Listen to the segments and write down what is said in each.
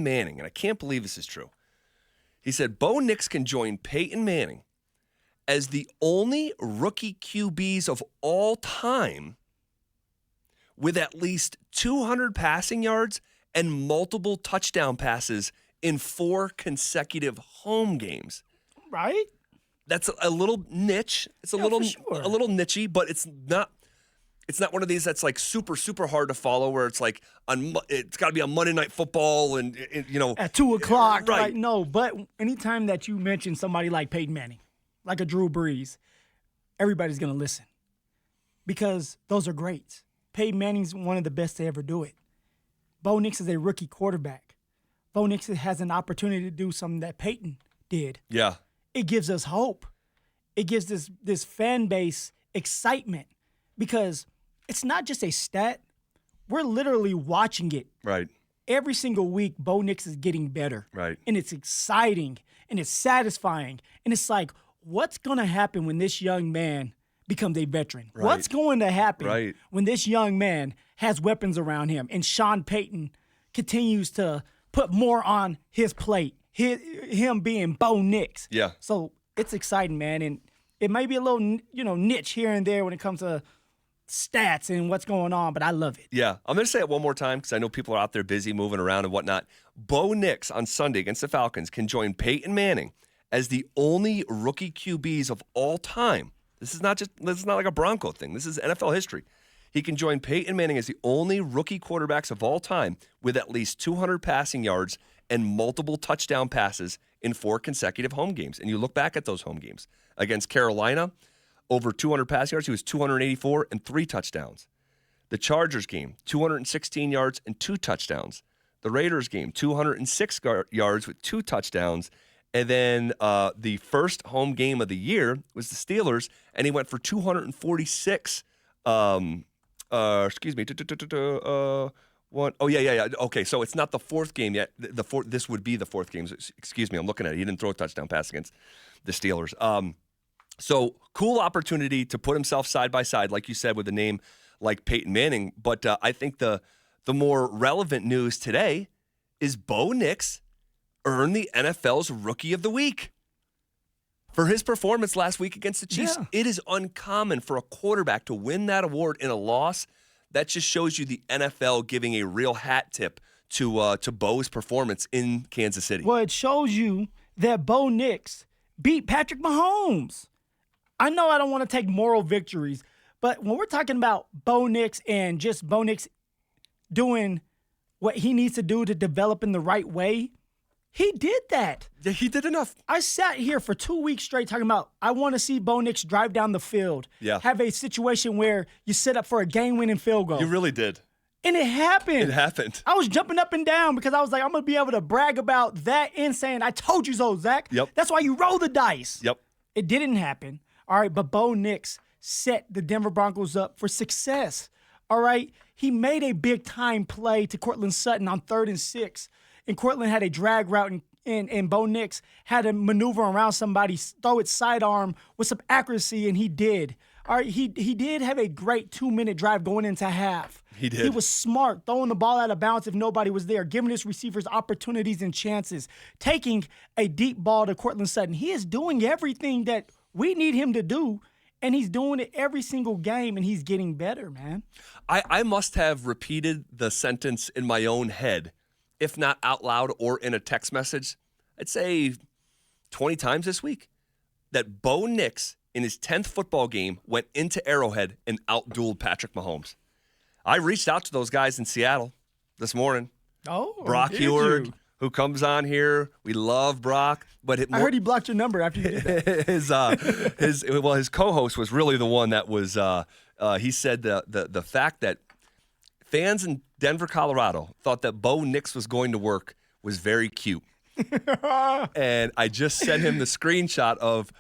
Manning, and I can't believe this is true. He said Bo Nix can join Peyton Manning as the only rookie QBs of all time with at least 200 passing yards and multiple touchdown passes in 4 consecutive home games. Right? That's a little niche. It's a little nichey, but it's not one of these that's like super, super hard to follow where it's like it's got to be on Monday Night Football and at 2:00. Right. Like, no, but anytime that you mention somebody like Peyton Manning, like a Drew Brees, everybody's going to listen because those are greats. Peyton Manning's one of the best to ever do it. Bo Nix is a rookie quarterback. Bo Nix has an opportunity to do something that Peyton did. Yeah. It gives us hope. It gives this fan base excitement because it's not just a stat. We're literally watching it. Right. Every single week, Bo Nix is getting better. Right. And it's exciting and it's satisfying. And it's like, what's going to happen when this young man becomes a veteran? Right. What's going to happen when this young man has weapons around him and Sean Payton continues to put more on his plate, him being Bo Nix? Yeah. So it's exciting, man. And it may be a little, niche here and there when it comes to stats and what's going on, but I love it. Yeah. I'm going to say it one more time because I know people are out there busy moving around and whatnot. Bo Nix on Sunday against the Falcons can join Peyton Manning as the only rookie QBs of all time. This is not like a Bronco thing. This is NFL history. He can join Peyton Manning as the only rookie quarterbacks of all time with at least 200 passing yards and multiple touchdown passes in 4 consecutive home games. And you look back at those home games. Against Carolina, over 200 passing yards. He was 284 and 3 touchdowns. The Chargers game, 216 yards and 2 touchdowns. The Raiders game, 206 yards with 2 touchdowns. And then the first home game of the year was the Steelers, and he went for 246. Okay, so it's not the 4th game yet. This would be the 4th game. Excuse me, I'm looking at it. He didn't throw a touchdown pass against the Steelers. So cool opportunity to put himself side by side, like you said, with a name like Peyton Manning. But I think the more relevant news today is Bo Nix earned the NFL's Rookie of the Week for his performance last week against the Chiefs. Yeah. It is uncommon for a quarterback to win that award in a loss. That just shows you the NFL giving a real hat tip to Bo's performance in Kansas City. Well, it shows you that Bo Nix beat Patrick Mahomes. I know I don't want to take moral victories, but when we're talking about Bo Nix and just Bo Nix doing what he needs to do to develop in the right way, he did that. Yeah, he did enough. I sat here for 2 weeks straight talking about I want to see Bo Nix drive down the field, have a situation where you set up for a game-winning field goal. You really did. And it happened. It happened. I was jumping up and down because I was like, I'm going to be able to brag about that and saying, I told you so, Zach. Yep. That's why you roll the dice. Yep. It didn't happen. All right, but Bo Nix set the Denver Broncos up for success. All right, he made a big-time play to Cortland Sutton on 3rd and 6. And Cortland had a drag route, and Bo Nix had to maneuver around somebody, throw it sidearm with some accuracy, and he did. All right, he did have a great 2-minute drive going into half. He did. He was smart, throwing the ball out of bounds if nobody was there, giving his receivers opportunities and chances, taking a deep ball to Cortland Sutton. He is doing everything that we need him to do, and he's doing it every single game, and he's getting better, man. I must have repeated the sentence in my own head, if not out loud or in a text message, I'd say 20 times this week, that Bo Nix in his 10th football game went into Arrowhead and outdueled Patrick Mahomes. I reached out to those guys in Seattle this morning. Oh, Brock Heward, who comes on here. We love Brock. But I heard he blocked your number after you did that. his co-host was really the one that was, he said the fact that fans in Denver, Colorado thought that Bo Nix was going to work was very cute. And I just sent him the screenshot of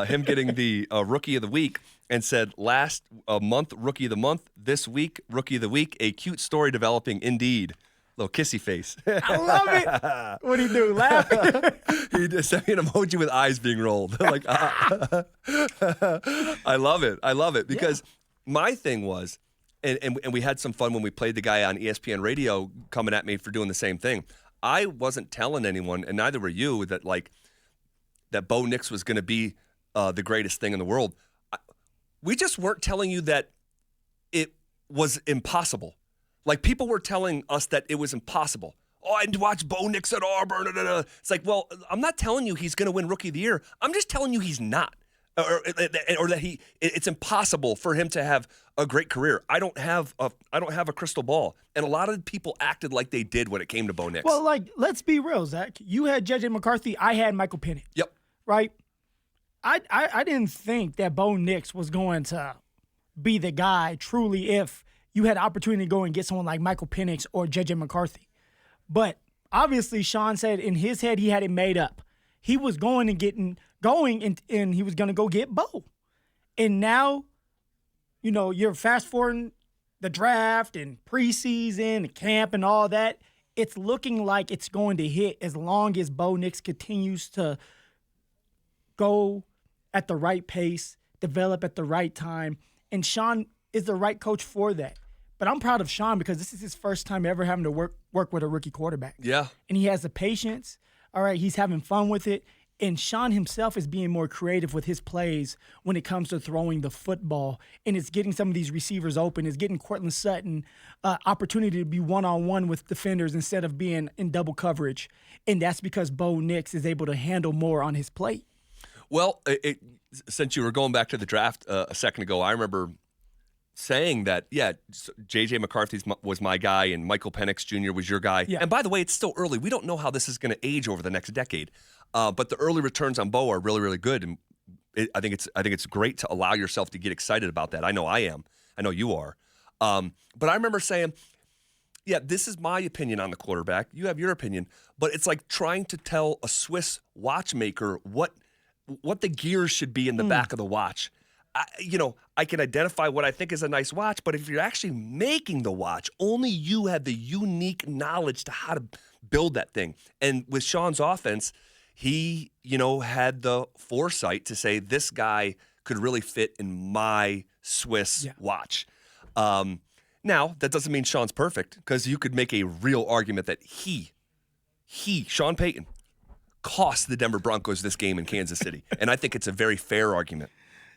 him getting the Rookie of the Week and said, last month, Rookie of the Month, this week, Rookie of the Week, a cute story developing indeed. Little kissy face. I love it. What'd he do, laugh? He just sent me an emoji with eyes being rolled. Like, I love it. I love it because my thing was, and we had some fun when we played the guy on ESPN radio coming at me for doing the same thing. I wasn't telling anyone, and neither were you, that that Bo Nix was going to be the greatest thing in the world. We just weren't telling you that it was impossible. Like, people were telling us that it was impossible. Oh, I didn't watch Bo Nix at Auburn. Da, da, da. It's like, well, I'm not telling you he's going to win Rookie of the Year. I'm just telling you he's not. Or that it's impossible for him to have a great career. I don't have a crystal ball, and a lot of people acted like they did when it came to Bo Nix. Well, like, let's be real, Zach. You had J.J. McCarthy. I had Michael Penix. Yep. Right. I didn't think that Bo Nix was going to be the guy truly if you had the opportunity to go and get someone like Michael Penix or J.J. McCarthy. But obviously, Sean said in his head he had it made up. He was going and he was going to go get Bo. And now, you're fast forwarding the draft and preseason and camp and all that. It's looking like it's going to hit as long as Bo Nix continues to go at the right pace, develop at the right time. And Sean is the right coach for that. But I'm proud of Sean because this is his first time ever having to work with a rookie quarterback. Yeah. And he has the patience. All right, he's having fun with it. And Sean himself is being more creative with his plays when it comes to throwing the football. And it's getting some of these receivers open. It's getting Cortland Sutton opportunity to be one-on-one with defenders instead of being in double coverage. And that's because Bo Nix is able to handle more on his plate. Well, since you were going back to the draft a second ago, I remember saying that, yeah, J.J. McCarthy was my guy and Michael Penix Jr. was your guy. Yeah. And by the way, it's still early. We don't know how this is going to age over the next decade. But the early returns on Bo are really, really good. And I think it's great to allow yourself to get excited about that. I know I am. I know you are. But I remember saying, yeah, this is my opinion on the quarterback. You have your opinion. But it's like trying to tell a Swiss watchmaker what the gears should be in the back of the watch. I can identify what I think is a nice watch, but if you're actually making the watch, only you have the unique knowledge to how to build that thing. And with Sean's offense, he, had the foresight to say this guy could really fit in my Swiss watch. Now, that doesn't mean Sean's perfect, because you could make a real argument that Sean Payton, cost the Denver Broncos this game in Kansas City. And I think it's a very fair argument.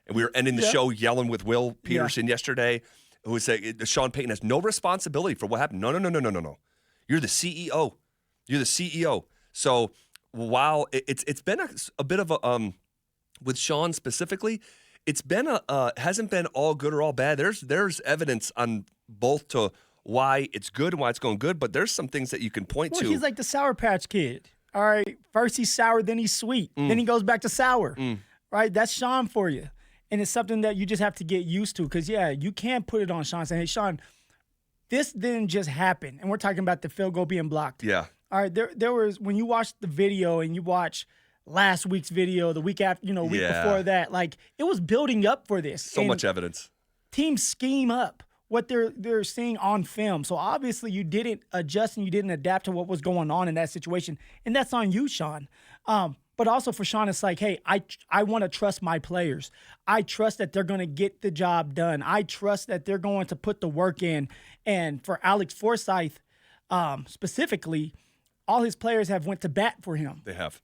And we were ending the show yelling with Will Peterson yesterday, who was saying Sean Payton has no responsibility for what happened. No. You're the CEO. So while it's been a bit of a with Sean specifically, it's been hasn't been all good or all bad. There's evidence on both to why it's good and why it's going good, but there's some things that you can point to. He's like the Sour Patch Kid. All right, first he's sour, then he's sweet. Then he goes back to sour. Right? That's Sean for you. And it's something that you just have to get used to because, you can't put it on Sean saying, hey, Sean, this didn't just happen. And we're talking about the field goal being blocked. Yeah. All right, there was, when you watch the video and you watch last week's video, the week after, week before that, like, it was building up for this. So much evidence. Teams scheme up what they're seeing on film. So obviously you didn't adjust and you didn't adapt to what was going on in that situation. And that's on you, Sean. But also for Sean, it's like, hey, I want to trust my players. I trust that they're going to get the job done. I trust that they're going to put the work in. And for Alex Forsythe specifically, all his players have went to bat for him. They have.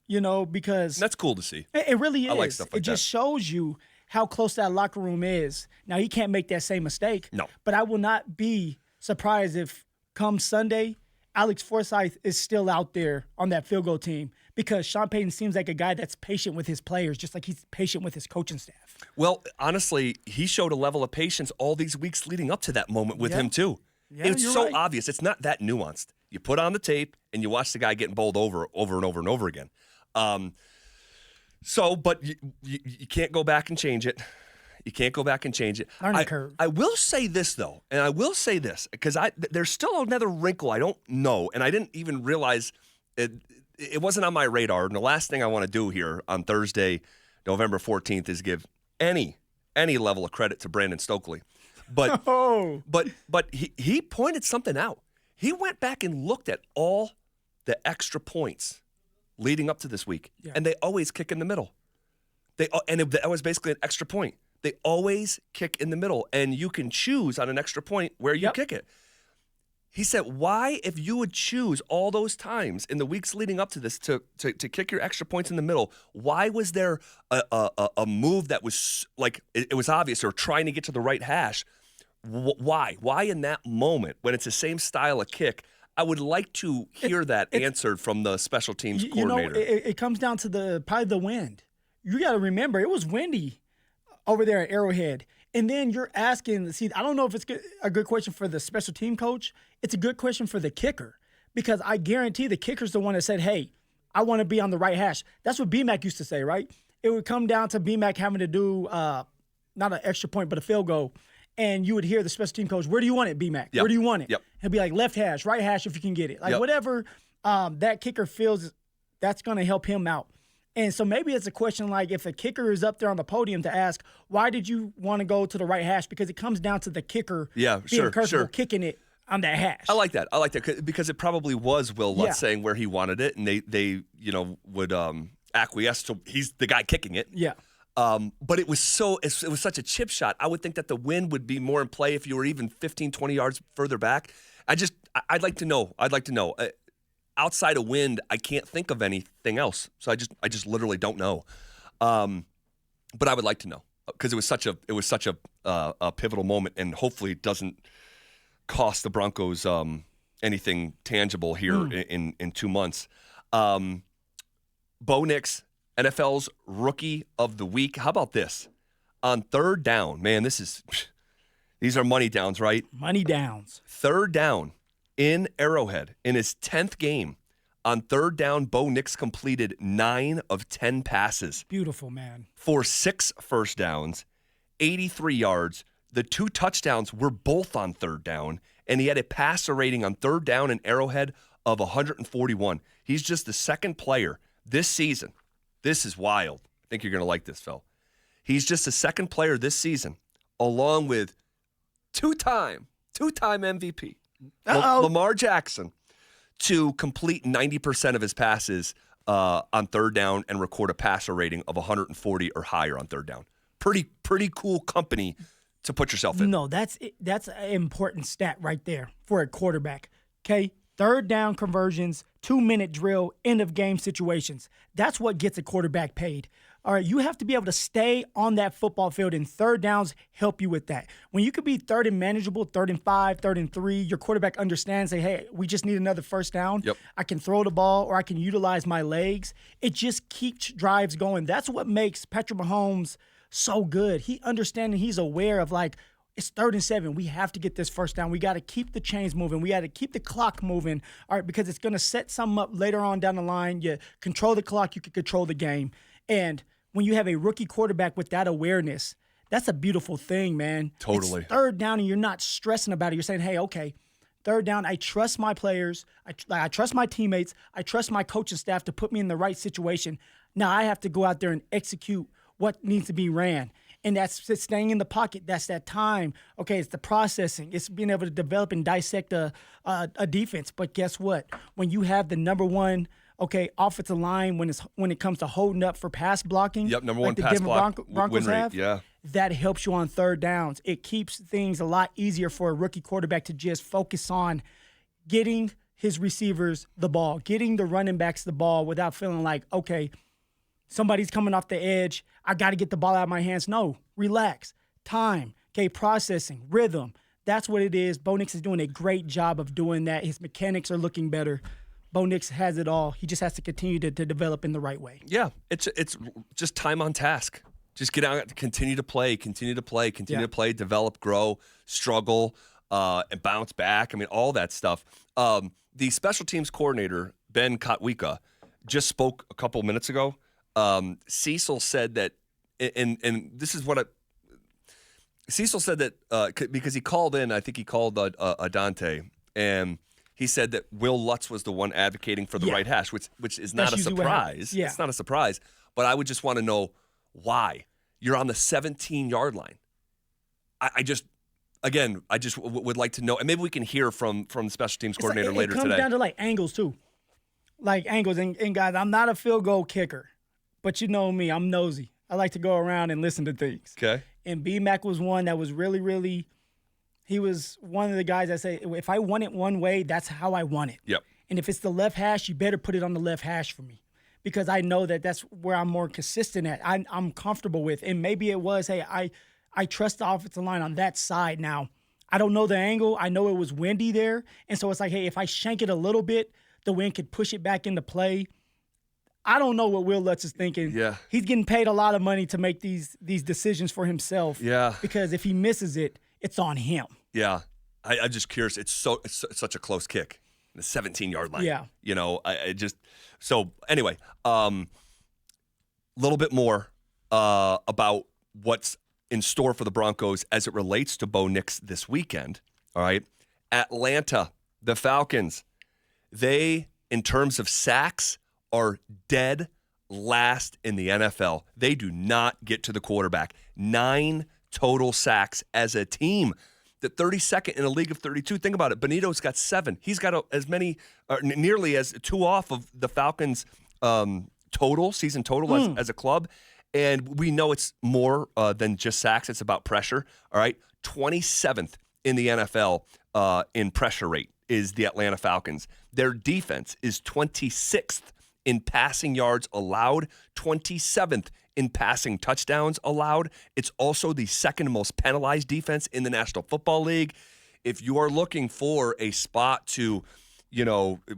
Because... And that's cool to see. It really is. I like stuff like that. It just shows you how close that locker room is. Now, he can't make that same mistake. No. But I will not be surprised if come Sunday, Alex Forsythe is still out there on that field goal team because Sean Payton seems like a guy that's patient with his players, just like he's patient with his coaching staff. Well, honestly, he showed a level of patience all these weeks leading up to that moment with him, too. Yeah, it's so obvious. It's not that nuanced. You put on the tape, and you watch the guy getting bowled over and over again. But you can't go back and change it. You can't go back and change it. Learning curve. I will say this, though, because there's still another wrinkle I don't know, and I didn't even realize it wasn't on my radar. And the last thing I want to do here on Thursday, November 14th, is give any level of credit to Brandon Stokely. But but he pointed something out. He went back and looked at all the extra points leading up to this week, and they always kick in the middle. That was basically an extra point. They always kick in the middle, and you can choose on an extra point where you kick it. He said, why, if you would choose all those times in the weeks leading up to this to kick your extra points in the middle, why was there a move that was like it was obvious or trying to get to the right hash? Why? Why in that moment when it's the same style of kick? I would like to hear that answered from the special teams coordinator. It comes down to probably the wind. You got to remember, it was windy over there at Arrowhead. And then you're asking, see, I don't know if it's a good question for the special team coach. It's a good question for the kicker because I guarantee the kicker's the one that said, hey, I want to be on the right hash. That's what BMAC used to say, right? It would come down to BMAC having to do not an extra point, but a field goal. And you would hear the special team coach, where do you want it, BMAC? Yep. Where do you want it? Yep. He'll be like left hash, right hash if you can get it. Like Yep. whatever that kicker feels, that's going to help him out. And so maybe it's a question like if the kicker is up there on the podium to ask, why did you want to go to the right hash? Because it comes down to the kicker being comfortable kicking it on that hash. I like that because it probably was Will Lutz saying where he wanted it, and they would acquiesce to he's the guy kicking it. Yeah. But it was such a chip shot. I would think that the wind would be more in play if you were even 15, 20 yards further back. I'd like to know. Outside of wind, I can't think of anything else. So I just literally don't know. But I would like to know because it was such a pivotal moment, and hopefully it doesn't cost the Broncos anything tangible here in 2 months. Bo Nix, NFL's Rookie of the Week. How about this? On third down, man, these are money downs, right? Money downs. Third down in Arrowhead in his 10th game. On third down, Bo Nix completed 9 of 10 passes. Beautiful, man. For 6 first downs, 83 yards. The 2 touchdowns were both on third down, and he had a passer rating on third down in Arrowhead of 141. He's just the second player this season. This is wild. I think you're going to like this, Phil. He's just the second player this season, along with two-time MVP, Lamar Jackson, to complete 90% of his passes on third down and record a passer rating of 140 or higher on third down. Pretty cool company to put yourself in. No, that's an important stat right there for a quarterback. Okay, third down conversions, 2-minute drill, end of game situations. That's what gets a quarterback paid. All right, you have to be able to stay on that football field, and third downs help you with that. When you could be third and manageable, 3rd and 5, 3rd and 3, your quarterback understands, say, hey, we just need another first down. Yep. I can throw the ball or I can utilize my legs. It just keeps drives going. That's what makes Patrick Mahomes so good. He understands and he's aware of, like, it's 3rd and 7. We have to get this first down. We got to keep the chains moving. We got to keep the clock moving, all right, because it's going to set something up later on down the line. You control the clock, you can control the game. And when you have a rookie quarterback with that awareness, that's a beautiful thing, man. Totally. It's third down and you're not stressing about it. You're saying, hey, okay, third down, I trust my players. I trust my teammates. I trust my coaching staff to put me in the right situation. Now I have to go out there and execute what needs to be ran. And that's staying in the pocket. That's that time. Okay, it's the processing. It's being able to develop and dissect a defense. But guess what? When you have the number one offensive line when it comes to holding up for pass blocking. Yep, number one the pass Denver block Broncos win rate. have, Yeah, that helps you on third downs. It keeps things a lot easier for a rookie quarterback to just focus on getting his receivers the ball, getting the running backs the ball without feeling like, okay, somebody's coming off the edge. I got to get the ball out of my hands. No, relax. Time, processing, rhythm. That's what it is. Bo Nix is doing a great job of doing that. His mechanics are looking better. Bo Nix has it all. He just has to continue to develop in the right way. Yeah, it's just time on task. Just get out, continue to play, develop, grow, struggle, and bounce back. I mean, all that stuff. The special teams coordinator, Ben Kotwika, just spoke a couple minutes ago. Cecil said that, and this is what Cecil said that because he called in, I think he called Adante, and he said that Will Lutz was the one advocating for the right hash, which is not a surprise. Yeah. It's not a surprise, but I would just want to know why. You're on the 17-yard line. I just would like to know, and maybe we can hear from the special teams coordinator later today. It comes down to, like, angles, too. Like, angles. And guys, I'm not a field goal kicker, but you know me, I'm nosy. I like to go around and listen to things. Okay. And BMAC was one that was really, really He was one of the guys that say, if I want it one way, that's how I want it. Yep. And if it's the left hash, you better put it on the left hash for me, because I know that that's where I'm more consistent at. I'm comfortable with. And maybe it was, hey, I trust the offensive line on that side now. I don't know the angle. I know it was windy there. And so it's like, hey, if I shank it a little bit, the wind could push it back into play. I don't know what Will Lutz is thinking. Yeah. He's getting paid a lot of money to make these decisions for himself. Yeah. Because if he misses it, it's on him. Yeah. I'm just curious. It's such a close kick. The 17-yard line. Yeah. You know, so anyway, little bit more about what's in store for the Broncos as it relates to Bo Nix this weekend. All right. Atlanta, the Falcons, they, in terms of sacks, are dead last in the NFL. They do not get to the quarterback. 9 total sacks as a team. The 32nd in a league of 32. Think about it. Benito's got 7. He's got as many, nearly as 2 off of the Falcons' season total as a club. And we know it's more than just sacks. It's about pressure. All right. 27th in the NFL in pressure rate is the Atlanta Falcons. Their defense is 26th in passing yards allowed, 27th in passing touchdowns allowed. It's also the second most penalized defense in the National Football League. If you are looking for a spot to,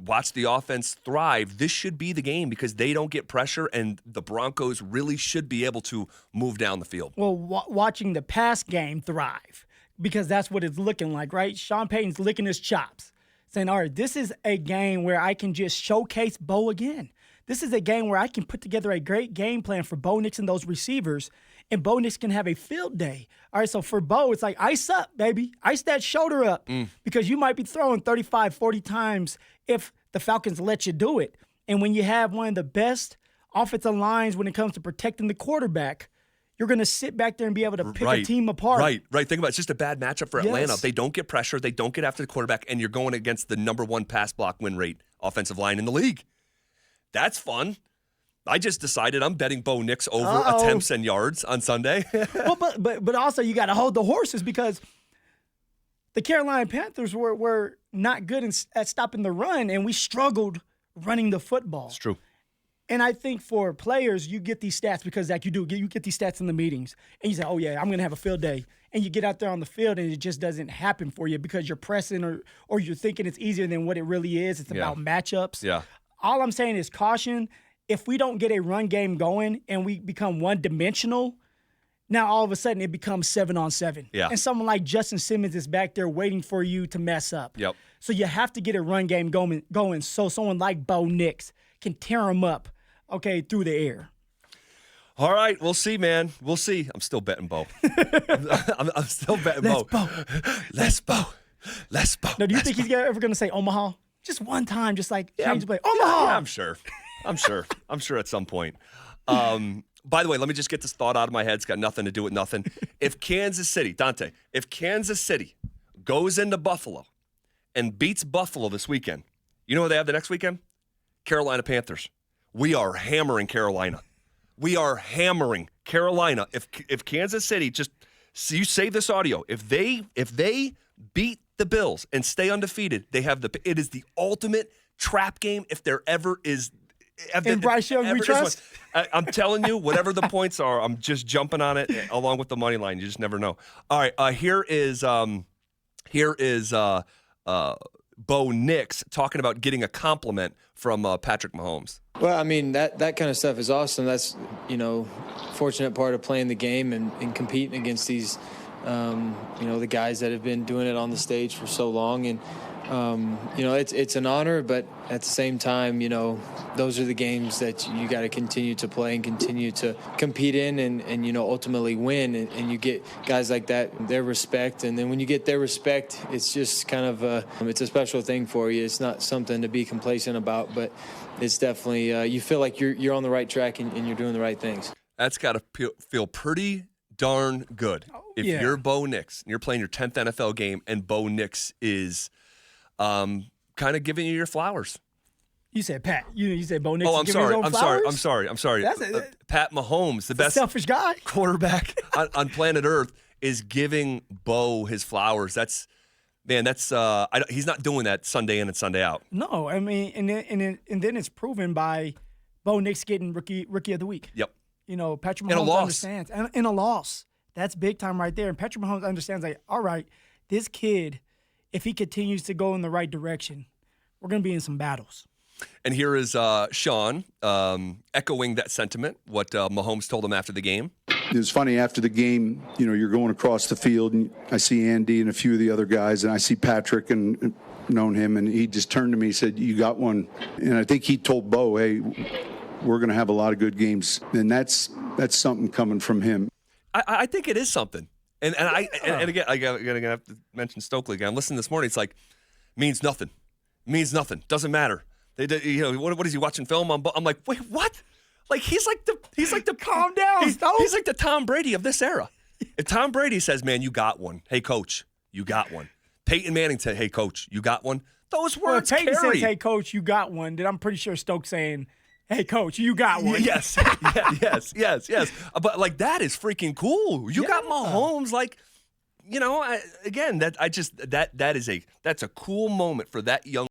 watch the offense thrive, this should be the game, because they don't get pressure, and the Broncos really should be able to move down the field. Well, watching the pass game thrive, because that's what it's looking like, right? Sean Payton's licking his chops, saying, all right, this is a game where I can just showcase Bo again. This is a game where I can put together a great game plan for Bo Nix and those receivers, and Bo Nix can have a field day. All right, so for Bo, it's like, ice up, baby. Ice that shoulder up, because you might be throwing 35, 40 times if the Falcons let you do it. And when you have one of the best offensive lines when it comes to protecting the quarterback, you're going to sit back there and be able to pick a team apart. Right. Think about it. It's just a bad matchup for Atlanta. Yes. They don't get pressure. They don't get after the quarterback, and you're going against the number 1 pass block win rate offensive line in the league. That's fun. I just decided I'm betting Bo Nix over attempts and yards on Sunday. Well, but also you got to hold the horses, because the Carolina Panthers were not good at stopping the run, and we struggled running the football. It's true. And I think for players, you get these stats because, you get these stats in the meetings, and you say, oh, yeah, I'm going to have a field day. And you get out there on the field, and it just doesn't happen for you because you're pressing or you're thinking it's easier than what it really is. It's about matchups. Yeah. All I'm saying is caution. If we don't get a run game going and we become one-dimensional, now all of a sudden it becomes 7-on-7. Yeah. And someone like Justin Simmons is back there waiting for you to mess up. Yep. So you have to get a run game going so someone like Bo Nix can tear him up, through the air. All right, we'll see, man. We'll see. I'm still betting Bo. I'm still betting Bo. Less Bo. Now, do you think he's ever going to say Omaha? Just one time, just like change the play. Omaha! Yeah, I'm sure at some point. By the way, let me just get this thought out of my head. It's got nothing to do with nothing. If Kansas City goes into Buffalo and beats Buffalo this weekend, you know what they have the next weekend? Carolina Panthers. We are hammering Carolina. If Kansas City you save this audio. If they beat the Bills and stay undefeated, it is the ultimate trap game if there ever is. And Bryce Young, we trust? I'm telling you, whatever the points are, I'm just jumping on it along with the money line. You just never know. All right, here is Bo Nix talking about getting a compliment from Patrick Mahomes. Well, I mean, that kind of stuff is awesome. That's, fortunate part of playing the game and competing against these, the guys that have been doing it on the stage for so long. And, it's an honor, but at the same time, those are the games that you got to continue to play and continue to compete in and ultimately win. And you get guys like that, their respect. And then when you get their respect, it's just kind of it's a special thing for you. It's not something to be complacent about, but it's definitely you feel like you're on the right track and you're doing the right things. That's got to feel pretty darn good. If you're Bo Nix and you're playing your 10th NFL game and Bo Nix is kind of giving you your flowers. You said Pat. You said Bo Nix. Oh, I'm sorry. That's Pat Mahomes, the best selfish guy quarterback on planet Earth, is giving Bo his flowers. That's he's not doing that Sunday in and Sunday out. No, I mean, and then it's proven by Bo Nix getting rookie of the week. Yep. Patrick And a Mahomes loss. understands. And in a loss. That's big time right there. And Patrick Mahomes understands, like, all right, this kid, if he continues to go in the right direction, we're going to be in some battles. And here is Sean echoing that sentiment, what Mahomes told him after the game. It was funny after the game, you're going across the field and I see Andy and a few of the other guys and I see Patrick and known him and he just turned to me and said, "You got one." And I think he told Bo, "Hey, we're going to have a lot of good games." And that's something coming from him. I think it is something. And again, I'm going to have to mention Stokely again. I'm listening this morning. It's like, means nothing. Means nothing. Doesn't matter. What is he watching film on? I'm like, wait, what? Like he's like the calm down. He's like the Tom Brady of this era. If Tom Brady says, "Man, you got one. Hey, coach, you got one." Peyton Manning said, "Hey, coach, you got one." Those words Peyton carry. says, "Hey, coach, you got one." Then I'm pretty sure Stokes saying, "Hey, coach, you got one." Yes, yes. But like that is freaking cool. You got Mahomes. Like, again, that's a cool moment for that young.